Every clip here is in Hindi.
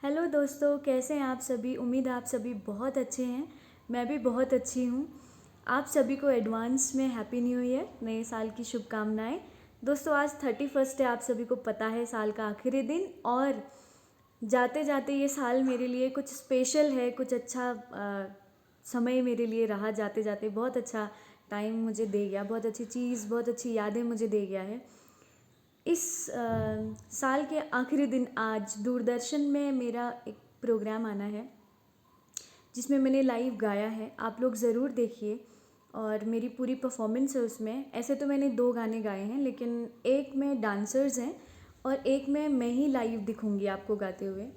हेलो दोस्तों, कैसे हैं आप सभी। उम्मीद है आप सभी बहुत अच्छे हैं। मैं भी बहुत अच्छी हूँ। आप सभी को एडवांस में हैप्पी न्यू ईयर, नए साल की शुभकामनाएं। दोस्तों आज 31 है, आप सभी को पता है, साल का आखिरी दिन। और जाते जाते ये साल मेरे लिए कुछ स्पेशल है, कुछ अच्छा समय मेरे लिए रहा। जाते जाते बहुत अच्छा टाइम मुझे दे गया, बहुत अच्छी चीज़, बहुत अच्छी यादें मुझे दे गया है। इस साल के आखिरी दिन आज दूरदर्शन में मेरा एक प्रोग्राम आना है जिसमें मैंने लाइव गाया है। आप लोग ज़रूर देखिए और मेरी पूरी परफॉर्मेंस है उसमें। ऐसे तो मैंने 2 गाने गाए हैं, लेकिन एक में डांसर्स हैं और एक में मैं ही लाइव दिखूंगी आपको गाते हुए।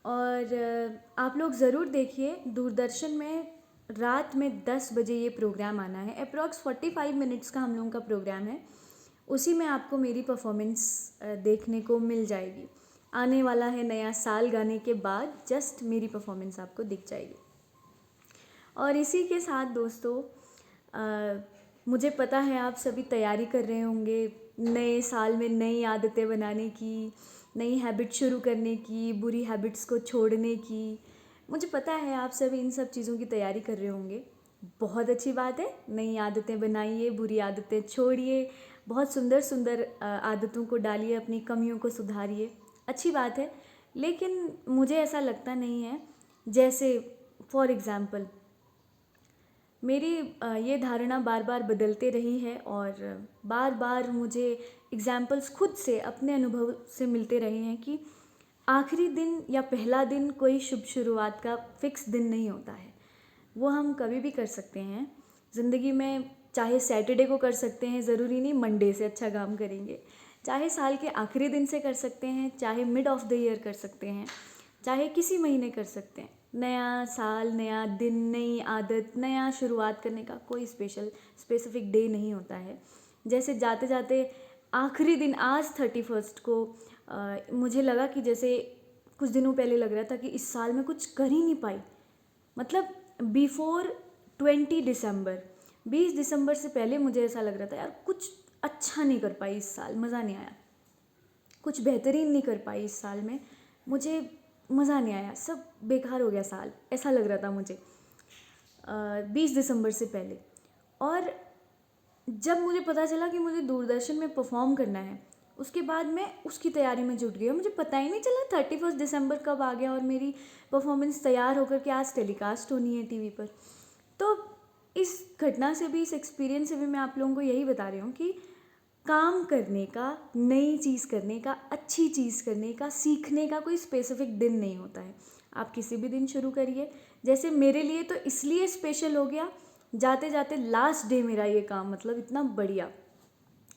और आप लोग ज़रूर देखिए। दूरदर्शन में रात में 10 बजे ये प्रोग्राम आना है। अप्रॉक्स 45 मिनट्स का हम लोगों का प्रोग्राम है। उसी में आपको मेरी परफॉर्मेंस देखने को मिल जाएगी। आने वाला है नया साल गाने के बाद जस्ट मेरी परफॉर्मेंस आपको दिख जाएगी। और इसी के साथ दोस्तों, मुझे पता है आप सभी तैयारी कर रहे होंगे नए साल में नई आदतें बनाने की, नई हैबिट शुरू करने की, बुरी हैबिट्स को छोड़ने की। मुझे पता है आप सभी इन सब चीज़ों की तैयारी कर रहे होंगे। बहुत अच्छी बात है, नई आदतें बनाइए, बुरी आदतें छोड़िए, बहुत सुंदर सुंदर आदतों को डालिए, अपनी कमियों को सुधारिए। अच्छी बात है, लेकिन मुझे ऐसा लगता नहीं है। जैसे फॉर एग्ज़ाम्पल मेरी ये धारणा बार बार बदलते रही है और बार बार मुझे एग्ज़ाम्पल्स खुद से, अपने अनुभव से मिलते रहे हैं कि आखिरी दिन या पहला दिन कोई शुभ शुरुआत का फिक्स दिन नहीं होता है। वो हम कभी भी कर सकते हैं ज़िंदगी में। चाहे सैटरडे को कर सकते हैं, ज़रूरी नहीं मंडे से अच्छा काम करेंगे। चाहे साल के आखिरी दिन से कर सकते हैं, चाहे मिड ऑफ द ईयर कर सकते हैं, चाहे किसी महीने कर सकते हैं। नया साल, नया दिन, नई आदत, नया शुरुआत करने का कोई स्पेसिफिक डे नहीं होता है। जैसे जाते जाते आखिरी दिन आज 31 को मुझे लगा कि जैसे कुछ दिनों पहले लग रहा था कि इस साल में कुछ कर ही नहीं पाई। मतलब बिफोर 20 दिसंबर, 20 दिसंबर से पहले मुझे ऐसा लग रहा था यार कुछ अच्छा नहीं कर पाई इस साल, मज़ा नहीं आया, कुछ बेहतरीन नहीं कर पाई इस साल में, मुझे मज़ा नहीं आया, सब बेकार हो गया साल, ऐसा लग रहा था मुझे 20 दिसंबर से पहले। और जब मुझे पता चला कि मुझे दूरदर्शन में परफॉर्म करना है, उसके बाद मैं उसकी तैयारी में जुट गई और मुझे पता ही नहीं चला 31 दिसंबर कब आ गया और मेरी परफॉर्मेंस तैयार होकर के आज टेलीकास्ट होनी है टीवी पर। तो इस घटना से भी, इस एक्सपीरियंस से भी मैं आप लोगों को यही बता रही हूँ कि काम करने का, नई चीज़ करने का, अच्छी चीज़ करने का, सीखने का कोई स्पेसिफिक दिन नहीं होता है। आप किसी भी दिन शुरू करिए। जैसे मेरे लिए तो इसलिए स्पेशल हो गया, जाते जाते लास्ट डे मेरा ये काम, मतलब इतना बढ़िया,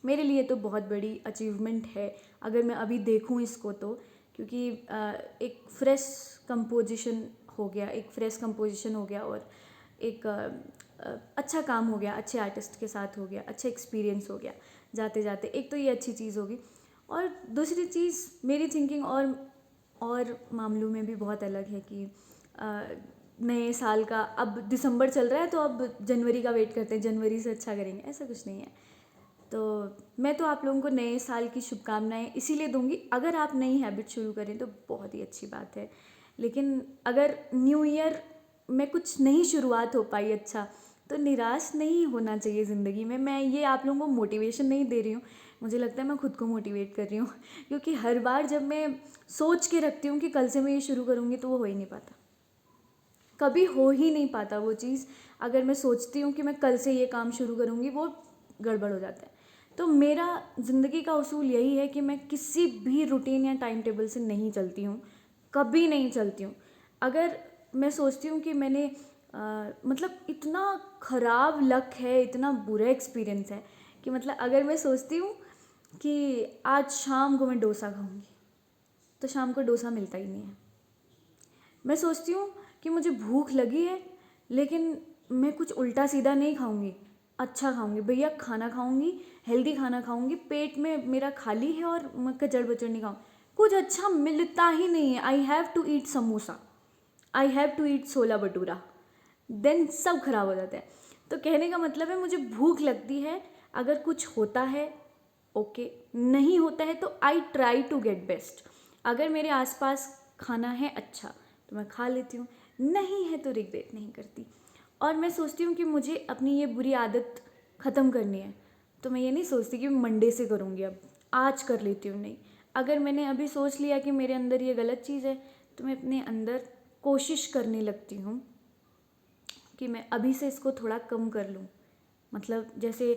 मेरे लिए तो बहुत बड़ी अचीवमेंट है अगर मैं अभी देखूं इसको तो। क्योंकि एक फ्रेश कंपोजिशन हो गया, एक फ्रेश कंपोजिशन हो गया और एक अच्छा काम हो गया, अच्छे आर्टिस्ट के साथ हो गया, अच्छा एक्सपीरियंस हो गया जाते जाते। एक तो ये अच्छी चीज़ होगी और दूसरी चीज़ मेरी थिंकिंग और मामलों में भी बहुत अलग है कि नए साल का, अब दिसंबर चल रहा है तो अब जनवरी का वेट करते हैं, जनवरी से अच्छा करेंगे, ऐसा कुछ नहीं है। तो मैं तो आप लोगों को नए साल की शुभकामनाएं इसीलिए दूंगी। अगर आप नई हैबिट शुरू करें तो बहुत ही अच्छी बात है, लेकिन अगर न्यू ईयर में कुछ नई शुरुआत हो पाई अच्छा, तो निराश नहीं होना चाहिए ज़िंदगी में। मैं ये आप लोगों को मोटिवेशन नहीं दे रही हूँ, मुझे लगता है मैं खुद को मोटिवेट कर रही हूँ क्योंकि हर बार जब मैं सोच के रखती हूँ कि कल से मैं ये शुरू करूँगी तो वो हो ही नहीं पाता, कभी हो ही नहीं पाता वो चीज़। अगर मैं सोचती हूँ कि मैं कल से ये काम शुरू करूँगी, वो गड़बड़ हो जाता है। तो मेरा ज़िंदगी का उसूल यही है कि मैं किसी भी रूटीन या टाइम टेबल से नहीं चलती हूँ, कभी नहीं चलती हूँ। अगर मैं सोचती हूँ कि मैंने मतलब इतना ख़राब लक है, इतना बुरा एक्सपीरियंस है कि मतलब अगर मैं सोचती हूँ कि आज शाम को मैं डोसा खाऊंगी, तो शाम को डोसा मिलता ही नहीं है। मैं सोचती हूँ कि मुझे भूख लगी है, लेकिन मैं कुछ उल्टा सीधा नहीं खाऊंगी, अच्छा खाऊंगी भैया, खाना खाऊंगी, हेल्दी खाना खाऊंगी, पेट में मेरा खाली है और मैं कचड़ बचड़ नहीं खाऊँ, कुछ अच्छा मिलता ही नहीं है। I have to eat samosa, I have to eat chhola bhatura, then सब खराब हो जाता है। तो कहने का मतलब है मुझे भूख लगती है, अगर कुछ होता है ओके, नहीं होता है तो I try to get best. अगर मेरे आसपास खाना है अच्छा तो मैं खा लेती हूँ, नहीं है तो रिग्रेट नहीं करती। और मैं सोचती हूँ कि मुझे अपनी ये बुरी आदत ख़त्म करनी है, तो मैं ये नहीं सोचती कि मैं मंडे से करूँगी, अब आज कर लेती हूँ, नहीं। अगर मैंने अभी सोच लिया कि मेरे अंदर ये गलत चीज़ है तो मैं अपने अंदर कोशिश करने लगती हूँ कि मैं अभी से इसको थोड़ा कम कर लूँ। मतलब जैसे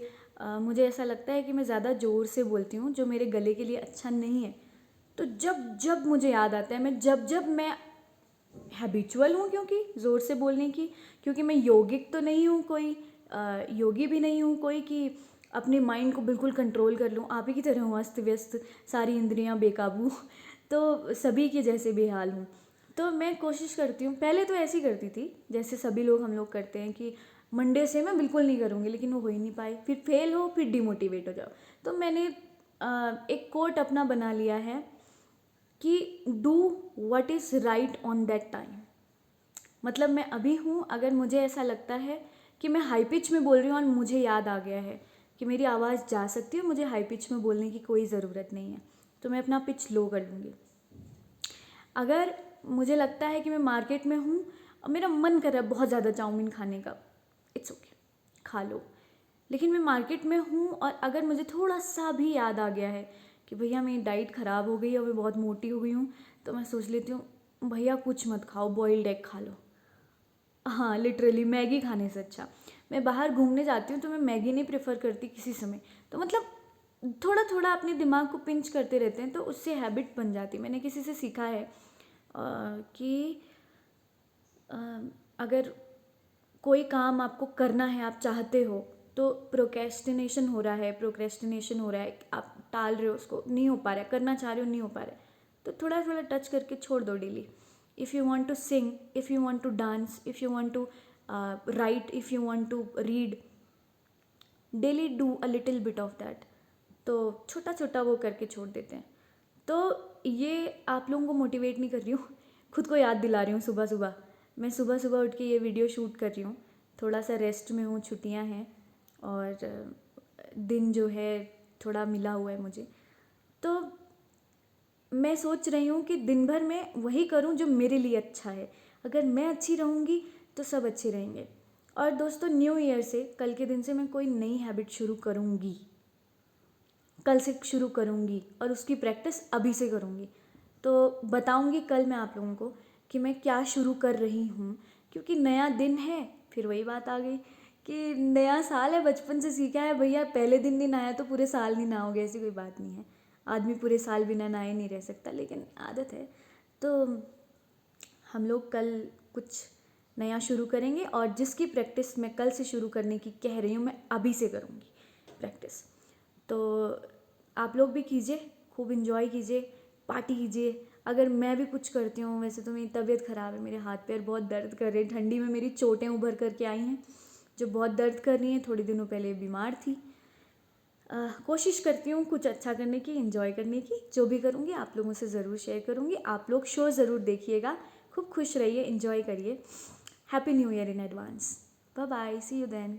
मुझे ऐसा लगता है कि मैं ज़्यादा ज़ोर से बोलती हूँ जो मेरे गले के लिए अच्छा नहीं है। तो जब जब मुझे याद आता है, जब जब मैं हैबिचुअल हूँ क्योंकि ज़ोर से बोलने की, क्योंकि मैं योगिक तो नहीं हूँ कोई, योगी भी नहीं हूँ कोई कि अपने माइंड को बिल्कुल कंट्रोल कर लूँ। आप ही की तरह हूँ अस्त व्यस्त, सारी इंद्रियाँ बेकाबू तो सभी के जैसे बेहाल हूँ। तो मैं कोशिश करती हूँ, पहले तो ऐसी करती थी जैसे सभी लोग हम लोग करते हैं कि मंडे से मैं बिल्कुल नहीं करूँगी, लेकिन वो हो ही नहीं पाई, फिर फेल हो, फिर डिमोटिवेट हो जाओ। तो मैंने एक कोट अपना बना लिया है कि do what is right on that time. मतलब मैं अभी हूँ, अगर मुझे ऐसा लगता है कि मैं हाई पिच में बोल रही हूँ और मुझे याद आ गया है कि मेरी आवाज़ जा सकती है, मुझे हाई पिच में बोलने की कोई ज़रूरत नहीं है, तो मैं अपना पिच लो कर लूँगी। अगर मुझे लगता है कि मैं मार्केट में हूँ और मेरा मन कर रहा है बहुत ज़्यादा चाउमीन खाने का, इट्स ओके, खा लो। लेकिन मैं मार्केट में हूँ और अगर मुझे थोड़ा सा भी याद आ गया है कि भैया मेरी डाइट ख़राब हो गई है और मैं बहुत मोटी हो गई हूँ, तो मैं सोच लेती हूँ भैया कुछ मत खाओ, बॉइल्ड एग खा लो। हाँ, लिटरली मैगी खाने से अच्छा। मैं बाहर घूमने जाती हूँ तो मैं मैगी नहीं प्रेफर करती किसी समय। तो मतलब थोड़ा थोड़ा अपने दिमाग को पिंच करते रहते हैं तो उससे हैबिट बन जाती है। मैंने किसी से सीखा है कि अ, अगर कोई काम आपको करना है, आप चाहते हो, तो प्रोक्रेस्टिनेशन हो रहा है, आप टाल रहे हो, उसको नहीं हो पा रहा है, करना चाह रहे हो नहीं हो पा रहा है, तो थोड़ा थोड़ा टच करके छोड़ दो daily. If you want to sing, if you want to dance, if you want to write, if you want to read, daily do a little bit of that. तो छोटा छोटा वो करके छोड़ देते हैं। तो ये आप लोगों को मोटिवेट नहीं कर रही हूँ, खुद को याद दिला रही हूँ। सुबह सुबह मैं सुबह सुबह उठ के ये वीडियो शूट कर रही हूँ। थोड़ा सा रेस्ट में हूँ, छुट्टियाँ हैं और दिन जो है थोड़ा मिला हुआ है मुझे। तो मैं सोच रही हूँ कि दिन भर मैं वही करूँ जो मेरे लिए अच्छा है। अगर मैं अच्छी रहूँगी तो सब अच्छे रहेंगे। और दोस्तों, न्यू ईयर से, कल के दिन से मैं कोई नई हैबिट शुरू करूँगी, कल से शुरू करूँगी और उसकी प्रैक्टिस अभी से करूँगी। तो बताऊँगी कल मैं आप लोगों को कि मैं क्या शुरू कर रही हूँ, क्योंकि नया दिन है। फिर वही बात आ गई कि नया साल है, बचपन से सीखा है भैया पहले दिन नहीं नहाया तो पूरे साल नहीं नहाओगे, ऐसी कोई बात नहीं है। आदमी पूरे साल बिना नहाए नहीं रह सकता, लेकिन आदत है। तो हम लोग कल कुछ नया शुरू करेंगे और जिसकी प्रैक्टिस मैं कल से शुरू करने की कह रही हूँ, मैं अभी से करूँगी प्रैक्टिस। तो आप लोग भी कीजिए, खूब इन्जॉय कीजिए, पार्टी कीजिए। अगर मैं भी कुछ करती हूँ, वैसे तो मेरी तबीयत ख़राब है, मेरे हाथ पैर बहुत दर्द कर रहे हैं, ठंडी में मेरी चोटें उभर करके आई हैं जो बहुत दर्द कर रही हैं। थोड़े दिनों पहले बीमार थी। कोशिश करती हूँ कुछ अच्छा करने की, इन्जॉय करने की। जो भी करूँगी आप लोगों से ज़रूर शेयर करूँगी। आप लोग शो ज़रूर देखिएगा। खूब खुश रहिए, इन्जॉय करिए। Happy new year in advance. Bye bye, see you then.